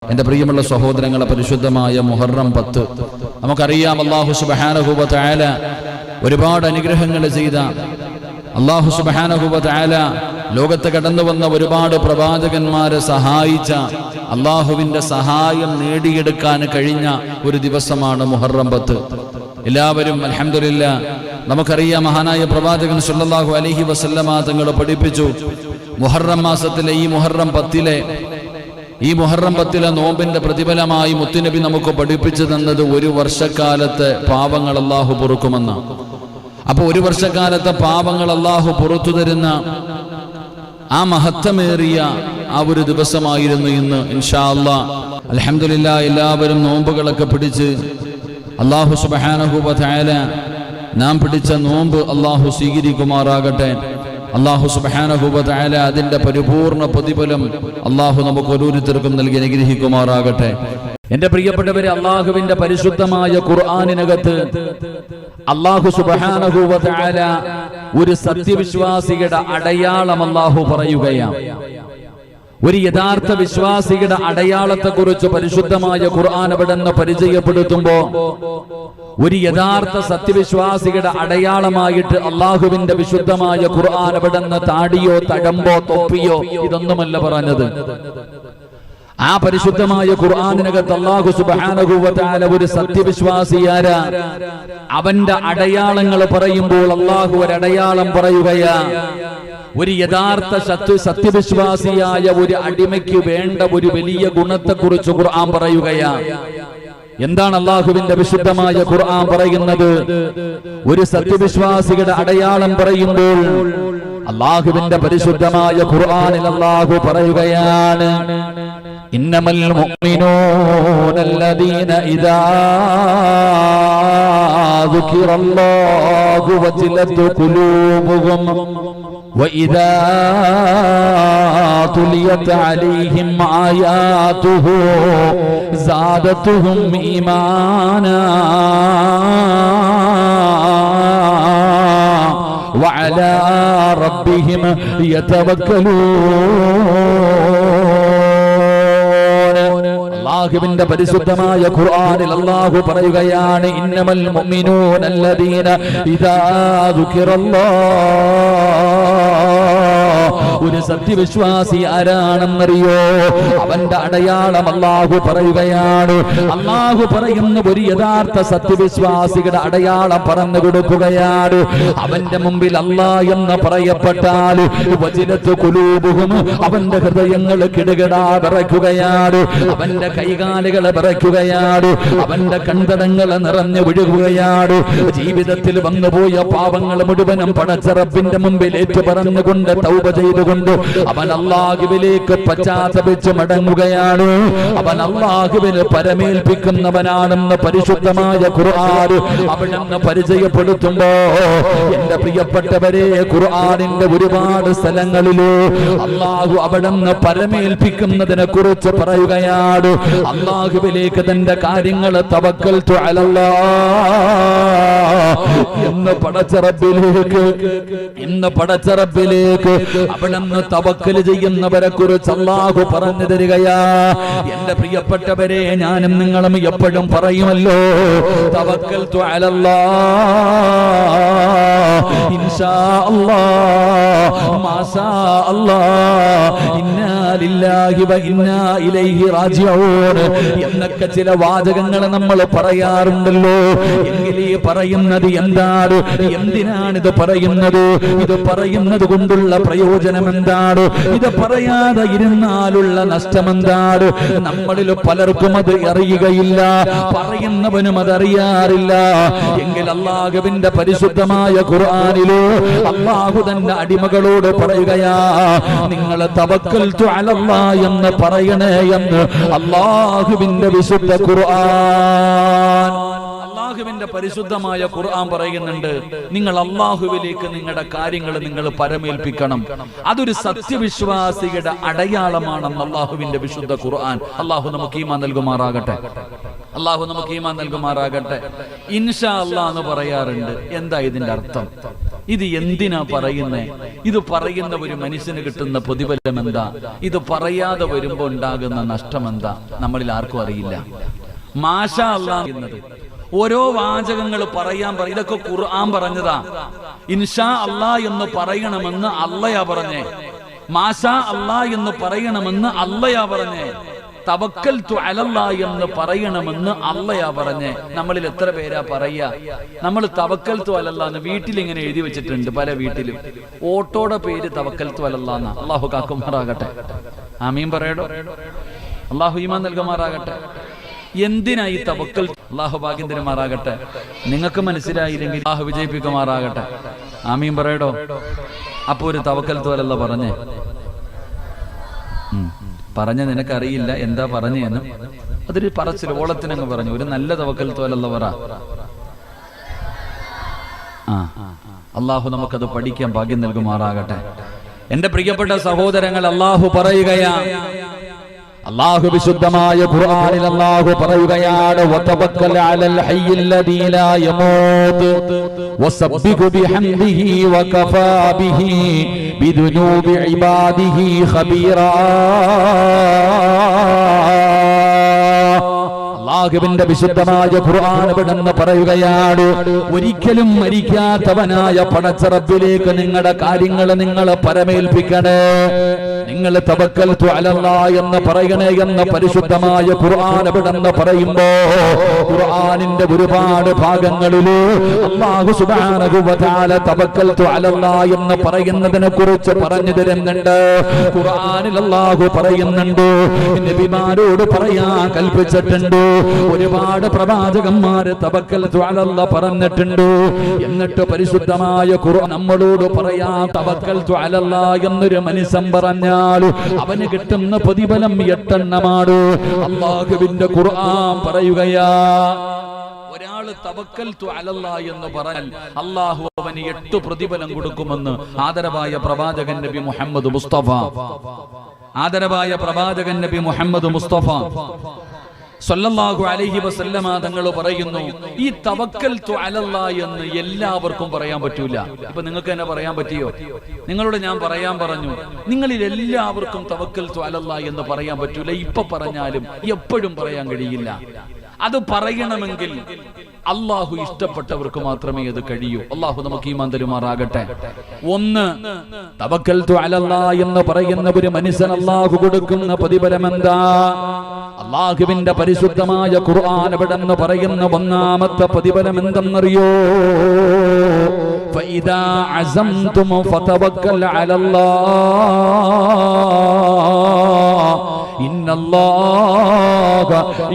എൻ്റെ പ്രിയമുള്ള സഹോദരങ്ങളെ, പരിശുദ്ധമായ മുഹറം 10 നമുക്കറിയാം. അല്ലാഹു സുബ്ഹാനഹു വ തആല ഒരുപാട് അനുഗ്രഹങ്ങൾ ചെയ്ത, അല്ലാഹു സുബ്ഹാനഹു വ തആല ലോകത്ത് കടന്നു വന്ന ഒരുപാട് പ്രവാചകന്മാരെ സഹായിച്ച, അല്ലാഹുവിൻ്റെ സഹായം നേടിയെടുക്കാൻ കഴിഞ്ഞ ഒരു ദിവസമാണ് മുഹറം 10. എല്ലാവരും അൽഹംദുലില്ലാഹ്, നമുക്കറിയാം മഹാനായ പ്രവാചകൻ സല്ലല്ലാഹു അലൈഹി വസല്ലമ തങ്ങൾ പഠിപ്പിച്ചു, മുഹറം മാസത്തിലെ ഈ മുഹറം 10 നോമ്പിന്റെ പ്രതിഫലമായി മുത്തുനബി നമുക്ക് പഠിപ്പിച്ചു തന്നത് ഒരു വർഷക്കാലത്തെ പാപങ്ങൾ അല്ലാഹു പൊറുക്കുമെന്ന്. അപ്പോൾ ഒരു വർഷക്കാലത്തെ പാപങ്ങൾ അല്ലാഹു പുറത്തു തരുന്ന ആ മഹത്വമേറിയ ആ ഒരു ദിവസമായിരുന്നു ഇന്ന്. ഇൻഷാ അല്ലാഹ് അൽഹംദുലില്ലാഹ് എല്ലാവരും നോമ്പുകളൊക്കെ പിടിച്ച് അല്ലാഹു സുബ്ഹാനഹു വ തആല നാം പിടിച്ച നോമ്പ് അല്ലാഹു സ്വീകരിക്കുമാറാകട്ടെ. അല്ലാഹു സുബ്ഹാനഹു വ തആല അതിന്റെ പരിപൂർണ പ്രതിഫലം അല്ലാഹു നമുക്ക് ഓരോരുത്തർക്കും നൽകി അനുഗ്രഹിക്കുമാറാകട്ടെ. എന്റെ പ്രിയപ്പെട്ടവരെ, അല്ലാഹുവിന്റെ പരിശുദ്ധമായ ഖുർആനിനകത്ത് അല്ലാഹു സുബ്ഹാനഹു വ തആല ഒരു സത്യവിശ്വാസിയുടെ അടയാളം അല്ലാഹു പറയുകയാണ്. ഒരു യഥാർത്ഥ വിശ്വാസിയുടെ അടയാളത്തെക്കുറിച്ച് പരിശുദ്ധമായ ഖുർആൻ അവിടുന്ന് പരിചയപ്പെടുത്തുമ്പോ, ഒരു യഥാർത്ഥ സത്യവിശ്വാസിയുടെ അടയാളമായിട്ട് അള്ളാഹുവിന്റെ വിശുദ്ധമായ ഖുർആൻ അവിടുന്ന് താടിയോ തഴമ്പോ തൊപ്പിയോ ഇതൊന്നുമല്ല പറഞ്ഞത്. ആ പരിശുദ്ധമായ ഖുർആനിനകത്ത് അല്ലാഹു സുബ്ഹാനഹു വ തആല ഒരു സത്യവിശ്വാസിയാരാ, അവന്റെ അടയാളങ്ങൾ പറയുമ്പോൾ അല്ലാഹു ഒരു അടയാളം പറയുകയാ. ഒരു യഥാർത്ഥ സത്യവിശ്വാസിയായ ഒരു അടിമയ്ക്ക് വേണ്ട ഒരു വലിയ ഗുണത്തെക്കുറിച്ച് ഖുർആൻ പറയുകയാ. എന്താണ് അല്ലാഹുവിന്റെ വിശുദ്ധമായ ഖുർആൻ പറയുന്നത്? ഒരു സത്യവിശ്വാസിയുടെ അടയാളം പറയുമ്പോൾ അല്ലാഹുവിന്റെ പരിശുദ്ധമായ ഖുർആനിൽ അല്ലാഹു പറയുകയാണ്, ഇന്നമൽ മുഅ്മിനൂന അല്ലദീന ഇദാ ദുകിറല്ലാഹു വജിലത് ഖുലൂബുഹും وإذا تليت عليهم آياته زادتهم إيمانا وعلى ربهم يتوكلون. അല്ലാഹുവിന്റെ പരിശുദ്ധമായ ഖുർആനിൽ അല്ലാഹു പറയുകയാണ്, ഇന്നമൽ മുഅ്മിനൂന അല്ലദീന ഇദാ ദുകിറല്ലാഹ്. ഒരു സത്യവിശ്വാസി ആരാണെന്നറിയോ? അവന്റെ അടയാളം അല്ലാഹു പറയുകയാണ്. അല്ലാഹു പറയുന്ന ഒരു യഥാർത്ഥ സത്യവിശ്വാസിയുടെ അടയാളം പറഞ്ഞു കൊടുക്കുകയാണ്. അവന്റെ മുമ്പിൽ അല്ലാഹ് എന്ന് പറയപ്പെട്ടാൽ വജിലത്ത് ഖുലൂബുഹും, അവന്റെ ഹൃദയങ്ങൾ കിടുകിടാ വിറയ്ക്കുകയാണ്, അവന്റെ കൈകാലുകൾ വിറയ്ക്കുകയാണ്, അവന്റെ കൺതടങ്ങൾ നിറഞ്ഞു വീഴുകയാണ്. ജീവിതത്തിൽ വന്നുപോയ പാപങ്ങൾ മുഴുവനും പടച്ച റബ്ബിന്റെ മുമ്പിൽ ഏറ്റു പറഞ്ഞുകൊണ്ട് തൗബ ചെയ്തുകൊണ്ട് അവൻ അല്ലാഹുവിലേക്ക് പശ്ചാത്തപിച്ച് മടങ്ങുകയാണ്. അവൻ അല്ലാഹുവിന് പരമേൽപ്പിക്കുന്നവനാണെന്ന് പരിശുദ്ധമായ ഖുർആൻ അവിടുന്ന് പരിചയപ്പെടുത്തുമ്പോ, എന്റെ പ്രിയപ്പെട്ടവരെ, ഖുർആനിന്റെ ഒരുപാട് സ്ഥലങ്ങളിലോ അല്ലാഹു അവിടുന്ന് പരമേൽപ്പിക്കുന്നതിനെ കുറിച്ച് പറയുകയാണ്. അല്ലാഹുവിലേക്ക് തന്റെ കാര്യങ്ങൾ തവക്കൽതു അലല്ലാഹ് എന്ന് പടച്ച റബ്ബിലേക്ക് അവിടുന്ന് തവക്കൽ ചെയ്യുന്നവരെ കുറിച്ച് അല്ലാഹു പറഞ്ഞു തരികയാ. എന്റെ പ്രിയപ്പെട്ടവരെ, ഞാനും നിങ്ങളും എപ്പോഴും പറയുമല്ലോ, തവക്കൽതു അലല്ലാഹ്, ഇൻഷാ അല്ലാഹ്, മാഷാ അല്ലാഹ്, ഇന്നാ ലില്ലാഹി വ ഇന്നാ ഇലൈഹി റാജിഊൻ എന്നൊക്കെ ചില വാചകങ്ങൾ നമ്മൾ പറയാറുണ്ടല്ലോ. എങ്കിൽ ഈ പറയുന്നത് എന്താണ്? എന്തിനാണിത് പറയുന്നത്? ഇത് പറയുന്നത് കൊണ്ടുള്ള പ്രയോജനം എന്താണ്? ഇത് പറയാതെ ഇരുന്നാലുള്ള നഷ്ടം എന്താണ്? നമ്മളിൽ പലർക്കും അത് അറിയുകയില്ല, പറയുന്നവനും അതറിയാറില്ല. എങ്കിൽ അല്ലാഹുവിന്റെ പരിശുദ്ധമായ ഖുർആനിലോ അല്ലാഹു തന്റെ അടിമകളോട് പറയുകയാ, നിങ്ങൾ തവക്കൽതു അലല്ലാഹ് എന്ന് പറയണേ എന്ന് അല്ലാഹുവിന്റെ വിശുദ്ധ ഖുർആൻ. അല്ലാഹുവിന്റെ പരിശുദ്ധമായ ഖുർആൻ പറയുന്നുണ്ട്, നിങ്ങൾ അല്ലാഹുവിലേക്ക് നിങ്ങളുടെ കാര്യങ്ങൾ നിങ്ങൾ പരമേൽപ്പിക്കണം. അതൊരു സത്യവിശ്വാസിയുടെ അടയാളമാണെന്ന് അല്ലാഹുവിന്റെ വിശുദ്ധ ഖുർആൻ. അല്ലാഹു നമുക്ക് ഈമാൻ നൽകുമാറാകട്ടെ. അല്ലാഹു നമുക്ക് ഈമാൻ നൽകുമാറാകട്ടെ. ഇൻഷാ അല്ലാഹ് എന്ന് പറയാറുണ്ട്. എന്താ ഇതിന്റെ അർത്ഥം? ഇത് എന്തിനാ പറയുന്നേ? ഇത് പറയുന്ന ഒരു മനുഷ്യന് കിട്ടുന്ന പ്രതിഫലം എന്താ? ഇത് പറയാതെ വരുമ്പോ ഉണ്ടാകുന്ന നഷ്ടം എന്താ? നമ്മളിൽ ആർക്കും അറിയില്ല. മാഷാ അല്ലാഹ് എന്നത് ഓരോ വാചകങ്ങൾ പറയാൻ ഇതൊക്കെ ഖുർആൻ പറഞ്ഞതാ. ഇൻഷാ അല്ലാഹ് എന്ന് പറയണമെന്ന് അള്ളയാ പറഞ്ഞേ. മാഷാ അല്ലാഹ് എന്ന് പറയണമെന്ന് അള്ളയാ പറഞ്ഞേ. തവക്കൽതു അലല്ലാഹ് എന്ന് പറയണമെന്ന് അള്ളയാ പറഞ്ഞേ. നമ്മളിൽ എത്ര പേരാ പറയാ? നമ്മൾ തവക്കൽതു അലല്ലാഹ് എന്ന് വീട്ടിൽ ഇങ്ങനെ എഴുതി വെച്ചിട്ടുണ്ട്. പല വീട്ടിലും ഓട്ടോയുടെ പേര് തവക്കൽതു അലല്ലാഹ്. അള്ളാഹു കാക്കുമാറാകട്ടെ. ആമീൻ പറയടോ. അള്ളാഹു ഈമാൻ നൽകുമാറാകട്ടെ. എന്തിനാ ഈ തവക്കൽ? അള്ളാഹു ഭാഗ്യം തരുമാറാകട്ടെ. നിങ്ങൾക്ക് മനസ്സിലായില്ലെങ്കിൽ അള്ളാഹു വിജയിപ്പിക്കുമാറാകട്ടെ. ആമീൻ പറയടോ. അപ്പൊ ഒരു തവക്കൽതു അലല്ലാഹ് പറഞ്ഞേ. പറഞ്ഞ നിനക്കറിയില്ല എന്താ പറഞ്ഞെന്ന്. അതൊരു പറച്ചിൽ ഓളത്തിനങ്ങ് പറഞ്ഞു. ഒരു നല്ല തവക്കൽതു അലല്ലാഹ് പറ. അള്ളാഹു നമുക്കത് പഠിക്കാൻ ഭാഗ്യം നൽകുമാറാകട്ടെ. എന്റെ പ്രിയപ്പെട്ട സഹോദരങ്ങൾ, അള്ളാഹു പറയുകയാ, അല്ലാഹു വിശുദ്ധമായ ഖുർആനിൽ അല്ലാഹു പറയുകയാണ്, വതവക്കൽ അലൽ ഹയ്യിൽ ലദീ ലാ യമൂത് വസബ്ബിഹു ബിഹംദിഹി വകഫാ ബിഹി ബിദുനൂബി ഇബാദിഹി ഖബീറാ. അല്ലാഹുവിന്റെ വിശുദ്ധമായ ഖുർആൻ ഇവിടെന്ന് പറയുകയാണ്, ഒരിക്കലും മരിക്കാത്തവനായ പടച്ച റബ്ബിലേക്ക് നിങ്ങളുടെ കാര്യങ്ങൾ നിങ്ങൾ പരമേൽപ്പിക്കണേ. നിങ്ങൾ തവക്കൽതു അലല്ലാഹ് എന്ന് പറയണേ എന്ന് പരിശുദ്ധമായ ഖുർആൻ ഇവിടെന്ന് പറയുമ്പോ ഖുർആനിന്റെ ഒരുപാട് ഭാഗങ്ങളില് അല്ലാഹു സുബ്ഹാനഹു വ തആല തവക്കൽതു അലല്ലാഹ് എന്ന് പറയുന്നതിനെ കുറിച്ച് പറഞ്ഞു തരുന്നുണ്ട്. ഖുർആനിൽ അല്ലാഹു പറയുന്നുണ്ട്, നബിമാരോട് പറയാൻ കൽപ്പിച്ചിട്ടുണ്ട്. ഒരുപാട് പ്രവാചകന്മാര് തവക്കൽതു അലല്ലാഹ് പറഞ്ഞിട്ടുണ്ട്. എന്നിട്ട് പരിശുദ്ധമായ ഖുർആൻ നമ്മളോട് പറയാ, തവക്കൽതു അലല്ലാഹ് എന്നൊരു മനുഷ്യൻ പറഞ്ഞാൽ അവന് കിട്ടുന്ന പ്രതിഫലം 8 എണ്ണമാണ്. അല്ലാഹുവിന്റെ ഖുർആൻ പറയുകയാ, ഒരാള് തവക്കൽതു അലല്ലാഹ് എന്ന് പറഞ്ഞാൽ അല്ലാഹു അവന് 8 പ്രതിഫലം കൊടുക്കുമെന്ന് ആദരവായ പ്രവാചകൻ നബി മുഹമ്മദ് മുസ്തഫ. ആദരവായ പ്രവാചകൻ നബി മുഹമ്മദ് മുസ്തഫ സല്ലല്ലാഹു അലൈഹി വസല്ലമ തങ്ങൾ പറയുന്നു, ഈ തവക്കൽതു അലല്ലാഹ് എന്ന് എല്ലാവർക്കും പറയാൻ പറ്റൂല. ഇപ്പൊ നിങ്ങൾക്ക് തന്നെ പറയാൻ പറ്റിയോ? നിങ്ങളോട് ഞാൻ പറയാൻ പറഞ്ഞു, നിങ്ങളിൽ എല്ലാവർക്കും തവക്കൽതു അലല്ലാഹ് എന്ന് പറയാൻ പറ്റൂല. ഇപ്പൊ പറഞ്ഞാലും എപ്പോഴും പറയാൻ കഴിയില്ല. അത് പറയണമെങ്കിൽ അള്ളാഹു ഇഷ്ടപ്പെട്ടവർക്ക് മാത്രമേ അത് കഴിയൂ. അള്ളാഹു നമുക്ക് ഈമാൻ തരുമാറാകട്ടെ. ഒന്ന്, തവക്കൽതു അലല്ലാഹ് എന്ന് പറയുന്ന ഒരു മനുഷ്യൻ അള്ളാഹു കൊടുക്കുന്ന പ്രതിഫലം എന്താ? അള്ളാഹുവിന്റെ പരിശുദ്ധമായ ഖുർആൻ ഇവിടെന്ന് പറയുന്ന ഒന്നാമത്തെ പ്രതിഫലം എന്തെന്നറിയോ? ഫഇദാ അസംതും ഫതവക്കൽ അലല്ലാഹ് ഇന്നല്ലാഹ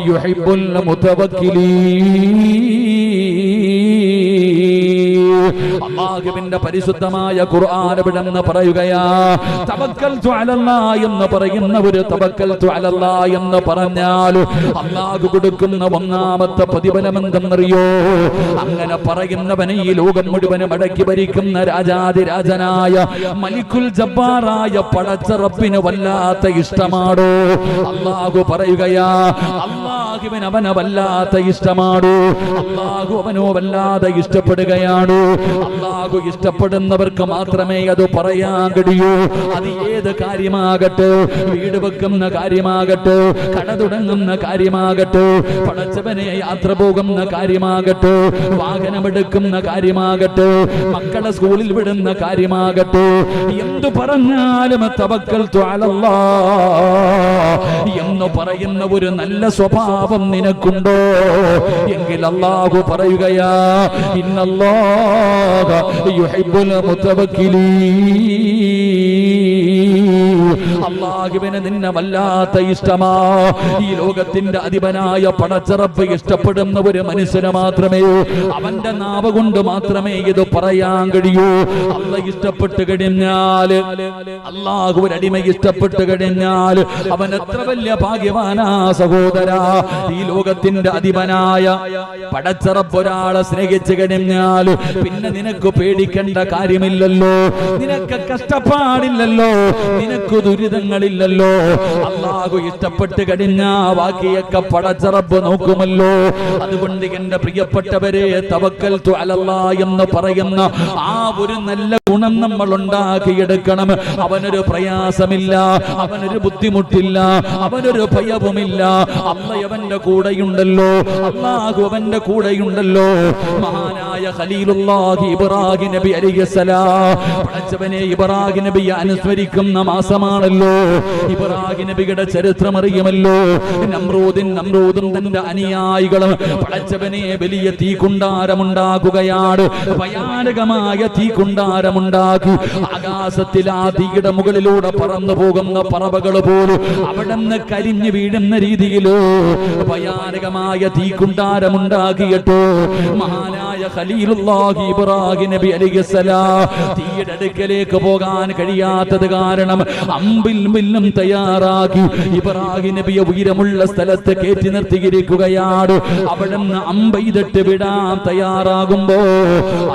യുഹിബ്ബുൽ മുതവക്കിലീൻ. അല്ലാഹുവിന്റെ പരിശുദ്ധമായ ഖുർആൻ ഇവിടെന്ന് പറയുകയാ, തവക്കൽതു അലല്ലാഹ് എന്ന് പറയുന്ന ഒരു തവക്കൽതു അലല്ലാഹ് എന്ന് പറഞ്ഞാൽ അല്ലാഹു കൊടുക്കുന്ന ഒന്നാമത്തെ പ്രതിഫലം എന്തെന്നറിയോ? അങ്ങനെ പറയുന്നവനെ ഈ ലോകം മുഴുവനും അടക്കി ഭരിക്കുന്ന രാജാതിരാജനായ മലിക്കുൽ ജബ്ബാറായ പടച്ച റബ്ബിന് വല്ലാത്ത ഇഷ്ടമാണോ? അല്ലാഹു പറയുകയാ, അല്ലാഹുവിന് അവനെ വല്ലാത്ത ഇഷ്ടമാണോ? അല്ലാഹു അവനോ വല്ലാതെ ഇഷ്ടപ്പെടുകയാണ്. അല്ലാഹു ഇഷ്ടപ്പെടുന്നവർക്ക് മാത്രമേ അത് പറയാൻ കഴിയൂ. അത് ഏത് കാര്യമാകട്ടെ, വീട് വെക്കുന്ന കാര്യമാകട്ടെ, കട തുടങ്ങുന്ന കാര്യമാകട്ടെ, പടച്ചവനെ യാത്ര പോകുന്ന കാര്യമാകട്ടെ, വാഹനമെടുക്കുന്ന കാര്യമാകട്ടെ, മക്കളെ സ്കൂളിൽ വിടുന്ന കാര്യമാകട്ടെ, എന്തു പറഞ്ഞാലും തവക്കൽതു അലല്ലാഹ് എന്ന് പറയുന്ന ഒരു നല്ല സ്വഭാവം നിനക്കുണ്ടോ എങ്കിൽ അല്ലാഹു പറയുകയാ, ഇന്നല്ലാഹ യുഹിബ്ബുൽ മുതവക്കിലീൻ. അല്ലാഹുവിനെ നിന്നെ വല്ലാത്ത ഇഷ്ടമാ. ഈ ലോകത്തിന്റെ അധിപനായ പടച്ച റബ്ബ് ഇഷ്ടപ്പെടുന്ന ഒരു മനുഷ്യന് മാത്രമേ, അവന്റെ നാവ് കൊണ്ട് മാത്രമേ ഇത് പറയാൻ കഴിയൂ. അല്ലാഹ് ഇഷ്ടപ്പെട്ട് കഴിഞ്ഞാൽ, അല്ലാഹു ഒരു അടിമ ഇഷ്ടപ്പെട്ട് കഴിഞ്ഞാൽ അവൻ എത്ര വലിയ ഭാഗ്യവാനാ സഹോദരാ. ഈ ലോകത്തിന്റെ അധിപനായ പടച്ച റബ്ബ് ഒരാളെ സ്നേഹിച്ചു കഴിഞ്ഞാൽ പിന്നെ നിനക്ക് പേടിക്കേണ്ട കാര്യമില്ലല്ലോ, നിനക്ക് കഷ്ടപ്പാടില്ലല്ലോ, നിനക്ക് ദുരിതങ്ങളില്ലല്ലോ. അല്ലാഹു ഇഷ്ടപ്പെട്ട് കഴിഞ്ഞാ ബാക്കിയൊക്കെ പടച്ച റബ്ബ് നോക്കുമല്ലോ. അതുകൊണ്ട് എന്റെ പ്രിയപ്പെട്ടവരെ, തവക്കൽതു അലല്ലാഹ് എന്ന് പറയുന്ന ആ ഒരു നല്ല ഗുണം നമ്മൾ ഉണ്ടാക്കിയെടുക്കണം. അവനൊരു പ്രയാസമില്ല, അവനൊരു ബുദ്ധിമുട്ടില്ല, അവനൊരു ഭയവുമില്ല. അല്ലാഹ് അവന്റെ കൂടെയുണ്ടല്ലോ, അല്ലാഹു അവന്റെ കൂടെയുണ്ടല്ലോ. മഹാനായ ഖലീലുല്ലാഹി ഇബ്രാഹിം നബി അലൈഹിസ്സലാം, പടച്ചവനെ ഇബ്രാഹിം നബിയെ അനുസ്മരിക്കുന്ന മാസമാണല്ലോ. ഇബ്രാഹിം നബിയുടെ ചരിത്രം അറിയുമല്ലോ. നമ്രൂദും തന്റെ അനുയായികളും പടച്ചവനെ വലിയ തീക്കുണ്ടാരമുണ്ടാക്കുകയാണ്. ഭയാനകമായ തീക്കുണ്ടാരമുണ്ടാക്കി ആകാശത്തിൽ ആ തീയുടെ മുകളിലൂടെ പറന്നു പോകുന്ന പറവകൾ പോലും അവിടെ നിന്ന് കരിഞ്ഞു വീഴുന്ന രീതിയിലോ ഭയാനകമായ തീക്കുണ്ടാരമുണ്ടാക്കിയിട്ടോ മഹാനായ ഖലീലുല്ലാഹി ഇബ്രാഹിം നബി അലൈഹിസ്സലാം തീയുടെ അടുക്കലേക്ക് പോകാൻ കഴിയാത്തത് കാരണം അമ്പിൽ വില്ലും തയ്യാറാക്കി ഇബ്രാഹിം നബിയെ ഉയരമുള്ള സ്ഥലത്ത് കയറ്റി നിർത്തിയിരിക്കുകയാണ്. അവിടെ നിന്ന് അമ്പെയ്തിട്ട് വിടാൻ തയ്യാറാകുമ്പോ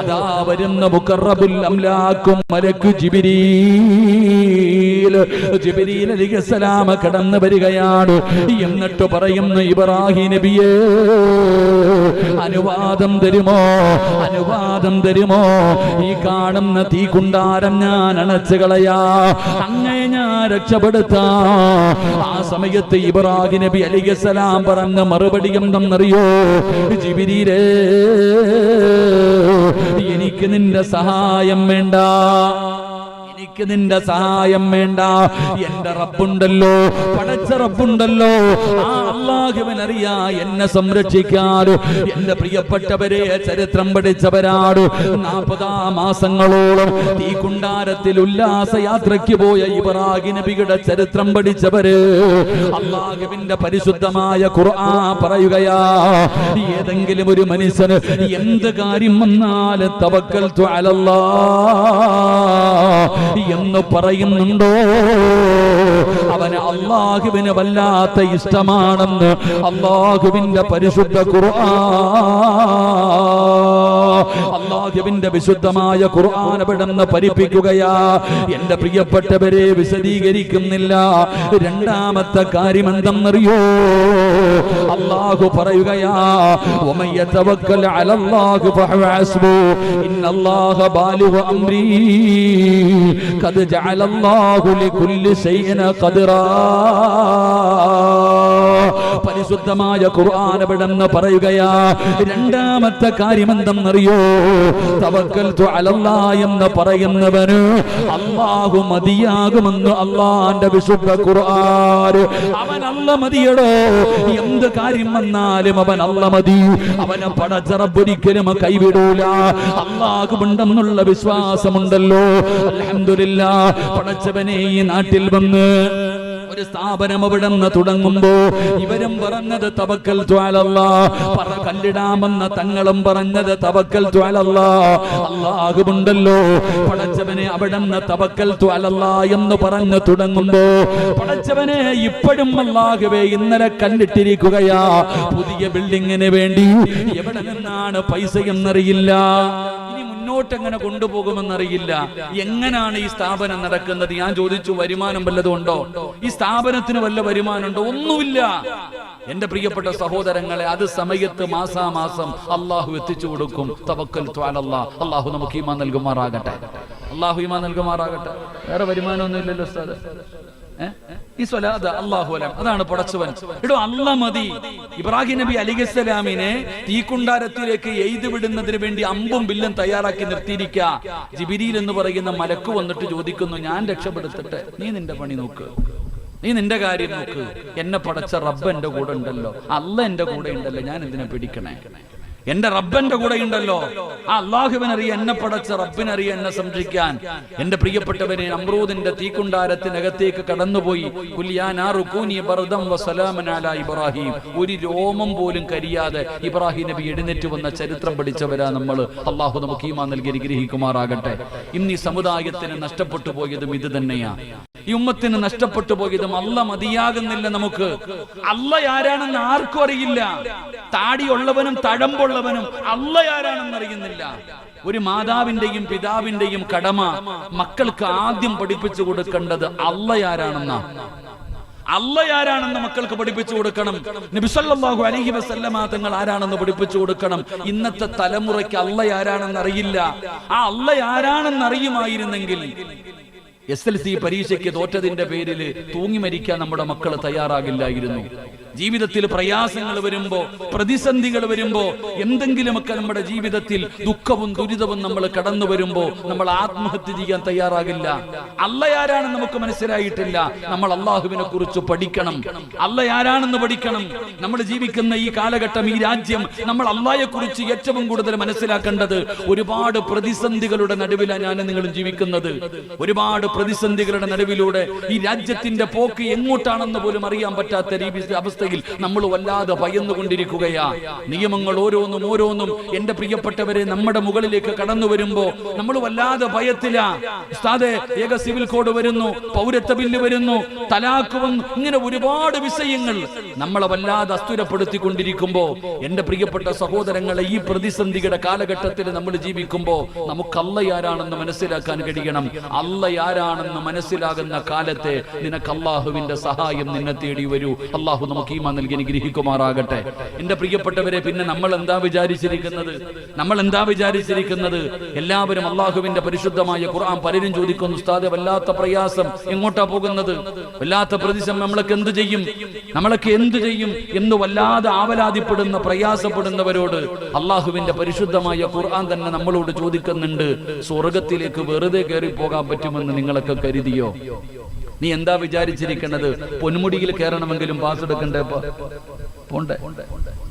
അതാ വരുന്ന മുഖറബുൽ അംലാക്കും മലക്ക് ജിബ്രീൽ അലൈഹിസ്സലാം കടന്നു വരികയാണ്. എന്നിട്ട് പറയുന്നു, ഇബ്രാഹിം നബിയേ, അനുവാദം തരുമോ, ഈ കാണുന്ന തീക്കുണ്ടാരം ഞാൻ അണച്ചു കളയാ, അങ്ങനെ ഞാൻ രക്ഷപ്പെടുത്താ. ആ സമയത്ത് ഇബ്രാഹിം നബി അലൈഹിസ്സലാം പറഞ്ഞ മറുപടി എന്തെന്നറിയോ? ജിബ്രീലേ, എനിക്ക് നിന്റെ സഹായം വേണ്ട, എനിക്ക് നിന്റെ സഹായം വേണ്ട. എന്റെ റബ്ബുണ്ടല്ലോ, പടച്ച റബ്ബുണ്ടല്ലോ, ആ അല്ലാഹുവിനറിയാ എന്നെ സംരക്ഷിക്കാറ്. എന്റെ പ്രിയപ്പെട്ടവരെ, ചരിത്രം പഠിച്ചവരാണ്. 40 മാസങ്ങളോളം ഈ കുണ്ടാരത്തിൽ ഉല്ലാസയാത്രയ്ക്ക് പോയ ഇബ്രാഹിം നബിയുടെ ചരിത്രം പഠിച്ചവര് അല്ലാഹുവിന്റെ പരിശുദ്ധമായ ഖുർആൻ പറയുകയാ, ഏതെങ്കിലും ഒരു മനുഷ്യന് എന്ത് കാര്യം വന്നാൽ തവക്കൽതു അലല്ലാഹ് എന്ന് പറയുന്നുണ്ടോ, അവന് അല്ലാഹുവിന് വല്ലാത്ത ഇഷ്ടമാണെന്ന് അല്ലാഹുവിന്റെ പരിശുദ്ധ ഖുർആൻ, അല്ലാഹുവിന്റെ വിശുദ്ധമായ ഖുർആൻ അവിടുന്ന് പഠിപ്പിക്കുകയാ. എന്റെ പ്രിയപ്പെട്ടവരെ, വിശദീകരിക്കുന്നില്ല. രണ്ടാമത്തെ കാര്യം എന്തെന്നറിയോ? അല്ലാഹു പറയുകയാ, വമൻ യതവക്കൽ അലല്ലാഹി ഫഹുവ ഹസ്ബു ഇന്നല്ലാഹ ബാലിഗു അംരി ഖദ് ജഅലല്ലാഹു ലികുല്ലി ശൈഇൻ ഖദറാ. പരിശുദ്ധമായ ഖുർആൻ അവിടുന്ന് പറയുകയാ. രണ്ടാമത്തെ കാര്യം എന്തെന്നറിയോ? തവക്കൽതു അലല്ലാഹ് എന്ന് പറയുന്നവന് അല്ലാഹു മതിയാകുമെന്ന് അല്ലാഹുവിന്റെ വിശുദ്ധ ഖുർആൻ. അവൻ അല്ലാഹ് മതിയടോ, എന്ത് കാര്യം വന്നാലും അവൻ അല്ലാഹ് മതി. അവനെ പടച്ച റബ്ബ് ഒരിക്കലും കൈവിടൂല. അല്ലാഹുവുണ്ടെന്നുള്ള വിശ്വാസമുണ്ടല്ലോ. അൽഹംദുലില്ലാഹ്, പടച്ചവനെ ഈ നാട്ടിൽ വന്ന് ഒരു സ്ഥാപനം അവിടെ നിന്ന് തുടങ്ങുമ്പോ ഇവരും പറഞ്ഞത് തവക്കൽതു അലല്ലാഹ്, കല്ലിടാമെന്ന തങ്ങളും പറഞ്ഞത് തവക്കൽതു അലല്ലാഹ്. അല്ലാഹുവുണ്ടല്ലോ, പടച്ചവനെ അവിടെ നിന്ന് തവക്കൽതു അലല്ലാഹ് എന്ന് പറഞ്ഞു തുടങ്ങുമ്പോ പടച്ചവനെ ഇപ്പോഴും അല്ലാഹുവേ ഇന്നലെ കല്ലിട്ടിരിക്കുകയാ. പുതിയ ബിൽഡിങ്ങിന് വേണ്ടി എവിടെ നിന്നാണ് പൈസ എന്നറിയില്ല, മുന്നോട്ട് എങ്ങനെ കൊണ്ടുപോകുമെന്നറിയില്ല. എങ്ങനെയാണ് ഈ സ്ഥാപനം നടക്കുന്നത്? ഞാൻ ചോദിച്ചു, വരുമാനം വല്ലതും ഉണ്ടോ? ഈ സ്ഥാപനത്തിന് വല്ല വരുമാനമുണ്ടോ? ഒന്നുമില്ല. എന്റെ പ്രിയപ്പെട്ട സഹോദരങ്ങളെ, അത് സമയത്ത് മാസാമാസം അള്ളാഹു എത്തിച്ചു കൊടുക്കും. തവക്കൽതു അലല്ലാഹ്. അള്ളാഹു നമുക്ക് ഈമാൻ നൽകുമാറാകട്ടെ. അള്ളാഹു ഈമാൻ നൽകുമാറാകട്ടെ. വേറെ വരുമാനമൊന്നും ഇല്ലല്ലോ ഉസ്താദ്. ഈ സ്വലാത്ത് അല്ലാഹു അലം, അതാണ് പടച്ചവൻ. ഇടോ അല്ലാഹ് മതി. ഇബ്രാഹിം നബി അലൈഹിസ്സലാമിനെ തീക്കുണ്ടാരത്തിലേക്ക് എയ്ത് വിടുന്നതിന് വേണ്ടി അമ്പും വില്ലും തയ്യാറാക്കി നിർത്തിയിരിക്കുക. ജിബ്രീൽ എന്ന് പറയുന്ന മലക്ക് വന്നിട്ട് ചോദിക്കുന്നു, ഞാൻ രക്ഷപ്പെടുത്തട്ടെ, നീ നിന്റെ പണി നോക്ക്, നീ നിന്റെ കാര്യം നോക്ക്. എന്നെ പടച്ച റബ്ബ് എന്റെ കൂടെ ഉണ്ടല്ലോ, അല്ലാഹ് എന്റെ കൂടെ ഉണ്ടല്ലോ, ഞാൻ എന്തിനെ പിടിക്കണേ? എന്റെ റബ്ബന്റെ കൂടെ ഉണ്ടല്ലോ. ആ അല്ലാഹുവിനറിയാം, എന്നെ പടച്ച റബ്ബിനറിയാം എന്നെ സംരക്ഷിക്കാൻ. എന്റെ പ്രിയപ്പെട്ടവനെ, നമ്രൂദിന്റെ തീക്കുണ്ടാരത്തിനകത്തേക്ക് കടന്നുപോയി. ഇബ്രാഹിം, ഒരു രോമം പോലും കരിയാതെ ഇബ്രാഹിം നബി എഴുന്നേറ്റ് വന്ന ചരിത്രം പഠിച്ചവരാ നമ്മൾ. അള്ളാഹു നമുക്ക് ഈമാൻ നൽകി അനുഗ്രഹിക്കുമാറാകട്ടെ. ഇന്ന് ഈ സമുദായത്തിന് നഷ്ടപ്പെട്ടു പോയതും ഇത് തന്നെയാ. ഈ ഉമ്മത്തിന് നഷ്ടപ്പെട്ടു പോയതും അല്ല മതിയാകുന്നില്ല. നമുക്ക് അല്ല ആരാണെന്ന് ആർക്കും അറിയില്ല. താടിയുള്ളവനും തഴമ്പുള്ളവനും അല്ല ആരാണെന്ന് അറിയുന്നില്ല. ഒരു മാതാവിന്റെയും പിതാവിന്റെയും കടമ മക്കൾക്ക് ആദ്യം പഠിപ്പിച്ചു കൊടുക്കേണ്ടത് അല്ല ആരാണെന്നാ. അല്ല ആരാണെന്ന് മക്കൾക്ക് പഠിപ്പിച്ചു കൊടുക്കണം. നബി സല്ലല്ലാഹു അലൈഹി വസല്ലമ തങ്ങൾ ആരാണെന്ന് പഠിപ്പിച്ചു കൊടുക്കണം. ഇന്നത്തെ തലമുറയ്ക്ക് അല്ല ആരാണെന്ന് അറിയില്ല. ആ അല്ല ആരാണെന്ന് അറിയുമായിരുന്നെങ്കിൽ SLC പരീക്ഷയ്ക്ക് തോറ്റതിന്റെ പേരിൽ തൂങ്ങി മരിക്കാൻ നമ്മുടെ മക്കൾ തയ്യാറാകില്ലായിരുന്നു. ജീവിതത്തിൽ പ്രയാസങ്ങൾ വരുമ്പോ, പ്രതിസന്ധികൾ വരുമ്പോ, എന്തെങ്കിലുമൊക്കെ നമ്മുടെ ജീവിതത്തിൽ ദുഃഖവും ദുരിതവും നമ്മൾ കടന്നു വരുമ്പോ നമ്മൾ ആത്മഹത്യ ചെയ്യാൻ തയ്യാറാകില്ല. അല്ല ആരാണെന്ന് നമുക്ക് മനസ്സിലായിട്ടില്ല. നമ്മൾ അള്ളാഹുവിനെ കുറിച്ച് പഠിക്കണം. അല്ല ആരാണെന്ന് പഠിക്കണം. നമ്മൾ ജീവിക്കുന്ന ഈ കാലഘട്ടം, ഈ രാജ്യം, നമ്മൾ അള്ളാഹയെ കുറിച്ച് ഏറ്റവും കൂടുതൽ മനസ്സിലാക്കേണ്ടത് ഒരുപാട് പ്രതിസന്ധികളുടെ നടുവിലാണ് ഞാൻ നിങ്ങളും ജീവിക്കുന്നത്. ഒരുപാട് പ്രതിസന്ധികളുടെ നടുവിലൂടെ ഈ രാജ്യത്തിന്റെ പോക്ക് എങ്ങോട്ടാണെന്ന് പോലും അറിയാൻ പറ്റാത്ത അവസ്ഥയിൽ നമ്മൾ വല്ലാതെ ഭയന്നുകൊണ്ടിരിക്കുകയാ. നിയമങ്ങൾ ഓരോന്നും എന്റെ പ്രിയപ്പെട്ടവരെ നമ്മുടെ മുകളിലേക്ക് കടന്നു വരുമ്പോ നമ്മൾ വല്ലാതെ ഭയത്തിലാ. ഉസ്താദേ, ഏക സിവിൽ കോഡ് വരുന്നു, പൗരത്വ ബില്ല് വരുന്നു, തലാഖ് വന്നു, ഇങ്ങനെ ഒരുപാട് വിഷയങ്ങൾ നമ്മളെ വല്ലാതെ അസ്ഥിരപ്പെടുത്തിക്കൊണ്ടിരിക്കുമ്പോ എന്റെ പ്രിയപ്പെട്ട സഹോദരങ്ങളെ, ഈ പ്രതിസന്ധിയുടെ കാലഘട്ടത്തിൽ നമ്മൾ ജീവിക്കുമ്പോ നമുക്ക് അല്ല ആരാണെന്ന് മനസ്സിലാക്കാൻ കഴിയണം. അല്ല ആരാണെന്ന് മനസ്സിലാകുന്ന കാലത്തെ നിനക്ക് അള്ളാഹുവിന്റെ സഹായം നിന്നെ തേടി വരൂ. അള്ളാഹു നമുക്ക് ഈമാൻ നൽകി അനുഗ്രഹിക്കുമാറാകട്ടെ. എന്റെ പ്രിയപ്പെട്ടവരെ, പിന്നെ നമ്മൾ എന്താ വിചാരിച്ചിരിക്കുന്നത്? എല്ലാവരും അള്ളാഹുവിന്റെ പരിശുദ്ധമായ ഖുർആൻ, പലരും ചോദിക്കുന്നു, ഉസ്താദേ വല്ലാത്ത പ്രയാസം, എങ്ങോട്ടാ പോകുന്നത്? വല്ലാത്ത പ്രതിസന്ധി, നമ്മളൊക്കെ എന്ത് ചെയ്യും എന്ന് വല്ലാതെ ആവലാതിപ്പെടുന്ന, പ്രയാസപ്പെടുന്നവരോട് അള്ളാഹുവിന്റെ പരിശുദ്ധമായ ഖുർആൻ തന്നെ നമ്മളോട് ചോദിക്കുന്നുണ്ട്, സ്വർഗത്തിലേക്ക് വെറുതെ കയറി പോകാൻ പറ്റുമെന്ന് നിങ്ങളൊക്കെ കരുതിയോ? നീ എന്താ വിചാരിച്ചിരിക്കുന്നത്? പൊന്മുടിയിൽ കയറണമെങ്കിലും പാസ് എടുക്കണ്ടേ?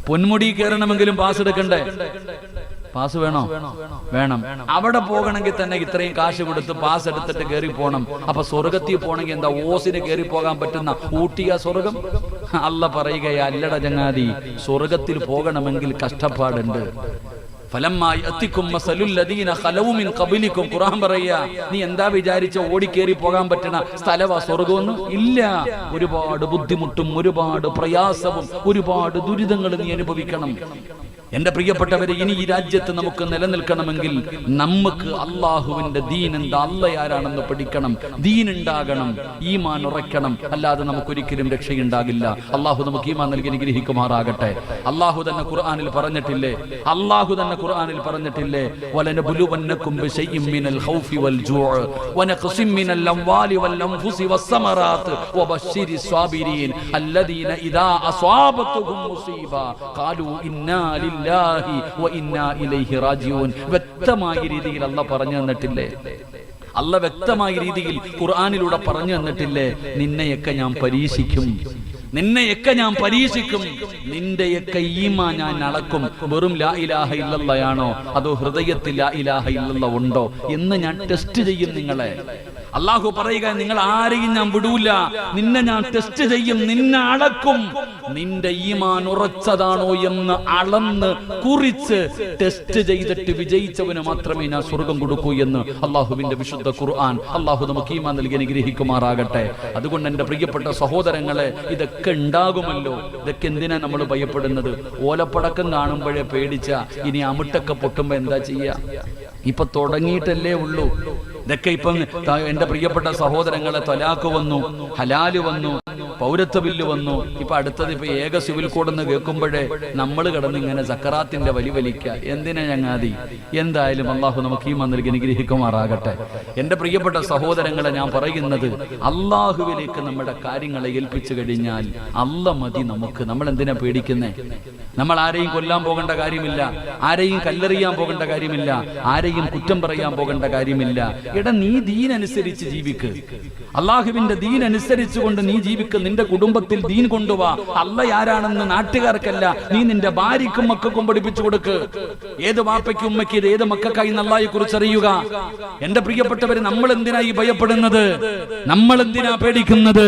പൊന്മുടി കയറണമെങ്കിലും പാസ് എടുക്കണ്ടേ? പാസ് വേണോ? വേണം. അവിടെ പോകണമെങ്കിൽ തന്നെ ഇത്രയും കാശ് കൊടുത്ത് പാസ് എടുത്തിട്ട് കയറി പോകണം. അപ്പൊ സ്വർഗത്തിൽ പോകണമെങ്കിൽ എന്താ ഓസിന് കയറി പോകാൻ പറ്റുന്ന ഊട്ടിയ സ്വർഗം? അല്ല പറയുകയാ, അല്ലട ചങ്ങാതി, സ്വർഗത്തിൽ പോകണമെങ്കിൽ കഷ്ടപ്പാടുണ്ട്. ഖുർആൻ പറയാ, നീ എന്താ വിചാരിച്ച ഓടിക്കേറി പോകാൻ പറ്റണ സ്ഥലവാ സ്വർഗമൊന്നും? ഇല്ല. ഒരുപാട് ബുദ്ധിമുട്ടും ഒരുപാട് പ്രയാസവും ഒരുപാട് ദുരിതങ്ങളും നീ അനുഭവിക്കണം. എന്റെ പ്രിയപ്പെട്ടവരെ, ഇനി ഈ രാജ്യത്ത് നമുക്ക് നിലനിൽക്കണമെങ്കിൽ നമുക്ക് അള്ളാഹുവിന്റെ ദീൻ എന്താ, അല്ല ആരാണെന്ന് പഠിക്കണം. ദീൻ ഉണ്ടാകണം, ഈമാൻ ഉറയ്ക്കണം. അല്ലാതെ നമുക്കൊരിക്കലും രക്ഷയുണ്ടാകില്ല. അള്ളാഹു നമുക്ക് ഈമാൻ നൽകി അനുഗ്രഹിക്കുമാറാകട്ടെ. അള്ളാഹു തന്നെ ഖുർആനിൽ പറഞ്ഞിട്ടില്ലേ, വലനബുലുവന്നകും ബിശൈഇൻ മിനൽ ഖൗഫി വൽ ജൂഅ് വനഖസിം മിനൽ അംവാലി വൽ അൻഫുസി വസ്സമറാത്ത് വബശ്ശിരിസ് സ്വാബിരീൻ അല്ലദീന ഇദാ അസ്വാബത്തുഹും മുസീബ ഖാലൂ ഇന്നാ ലില്ലാഹി വ ഇന്നാ ഇലൈഹി റാജിഊൻ. വ്യക്തമായ രീതിയിൽ അല്ലാഹ് പറഞ്ഞു തന്നിട്ടില്ലേ? അല്ലാഹ് വ്യക്തമായ രീതിയിൽ ഖുർആനിലൂടെ പറഞ്ഞു തന്നിട്ടില്ലേ? നിന്നെയൊക്കെ ഞാൻ പരീക്ഷിക്കും, നിന്റെയൊക്കെ ഈമാൻ ഞാൻ അളക്കും. വെറും ലാ ഇലാഹ ഇല്ലല്ലാഹയാണോ അതോ ഹൃദയത്തിൽ ലാ ഇലാഹ ഇല്ലല്ലാഹ് ഉണ്ടോ എന്ന് ഞാൻ ടെസ്റ്റ് ചെയ്യും നിങ്ങളെ. അള്ളാഹു പറയുക, നിങ്ങൾ ആരെയും ഞാൻ വിടൂല, നിന്നെ ഞാൻ ടെസ്റ്റ് ചെയ്യും, നിന്നെ അളക്കും. നിന്റെ ഈമാൻ ഉറച്ചതാണോ എന്ന് അളന്ന് കുറിച്ച് ടെസ്റ്റ് ചെയ്തിട്ട് വിജയിച്ചവന് മാത്രമേ ഞാൻ സ്വർഗം കൊടുക്കൂ എന്ന് അള്ളാഹുവിന്റെ വിശുദ്ധ ഖുർആൻ. അള്ളാഹു നമുക്ക് ഈമാൻ നൽകി അനുഗ്രഹിക്കുമാറാകട്ടെ. അതുകൊണ്ട് എന്റെ പ്രിയപ്പെട്ട സഹോദരങ്ങളെ, ഇതൊക്കെ ഉണ്ടാകുമല്ലോ. ഇതൊക്കെ എന്തിനാ നമ്മൾ ഭയപ്പെടുന്നത്? ഓലപ്പടക്കം കാണുമ്പോഴേ പേടിച്ച ഇനി അമിട്ടൊക്കെ പൊട്ടുമ്പോ എന്താ ചെയ്യാ? ഇപ്പൊ തുടങ്ങിയിട്ടല്ലേ ഉള്ളൂ. ഇതൊക്കെ ഇപ്പം എന്റെ പ്രിയപ്പെട്ട സഹോദരങ്ങളെ, തലാഖ് വന്നു, ഹലാല് വന്നു, പൗരത്വ ബില്ല് വന്നു. ഇപ്പൊ അടുത്തത് ഇപ്പൊ ഏക സിവിൽ കോഡെന്ന് കേൾക്കുമ്പോഴേ നമ്മൾ കിടന്ന് ഇങ്ങനെ സക്കറാത്തിന്റെ വലിക്ക. എന്തിനാ ചങ്ങാതി? എന്തായാലും അള്ളാഹു നമുക്ക് ഈമാൻ നൽകി അനുഗ്രഹിക്കുമാറാകട്ടെ. എന്റെ പ്രിയപ്പെട്ട സഹോദരങ്ങളെ, ഞാൻ പറയുന്നത്, അള്ളാഹുവിലേക്ക് നമ്മുടെ കാര്യങ്ങളെ ഏൽപ്പിച്ചു കഴിഞ്ഞാൽ അല്ല മതി നമുക്ക്. നമ്മൾ എന്തിനാ പേടിക്കുന്നേ? നമ്മൾ ആരെയും കൊല്ലാൻ പോകേണ്ട കാര്യമില്ല, ആരെയും കല്ലെറിയാൻ പോകേണ്ട കാര്യമില്ല, ആരെയും കുറ്റം പറയാൻ പോകേണ്ട കാര്യമില്ല. എടാ, നീ ദീൻ അനുസരിച്ച് ജീവിക്ക്. അള്ളാഹുവിന്റെ ദീൻ അനുസരിച്ചുകൊണ്ട് നീ ജീവിക്ക്. നിന്റെ കുടുംബത്തിൽ ദീൻ കൊണ്ടുവാ. അല്ല ആരാണെന്ന് നാട്ടുകാർക്കല്ല, നീ നിന്റെ ഭാര്യയ്ക്കും മക്കൾക്കും പഠിപ്പിച്ചു കൊടുക്ക്. ഏത് വാപ്പയ്ക്കും ഉമ്മയ്ക്ക് ഇത് ഏത് മക്കൾക്കായി അല്ലാഹയെ കുറിച്ച് അറിയുക. എന്റെ പ്രിയപ്പെട്ടവര്, നമ്മൾ എന്തിനാ ഈ ഭയപ്പെടുന്നത്? നമ്മൾ എന്തിനാ പേടിക്കുന്നത്?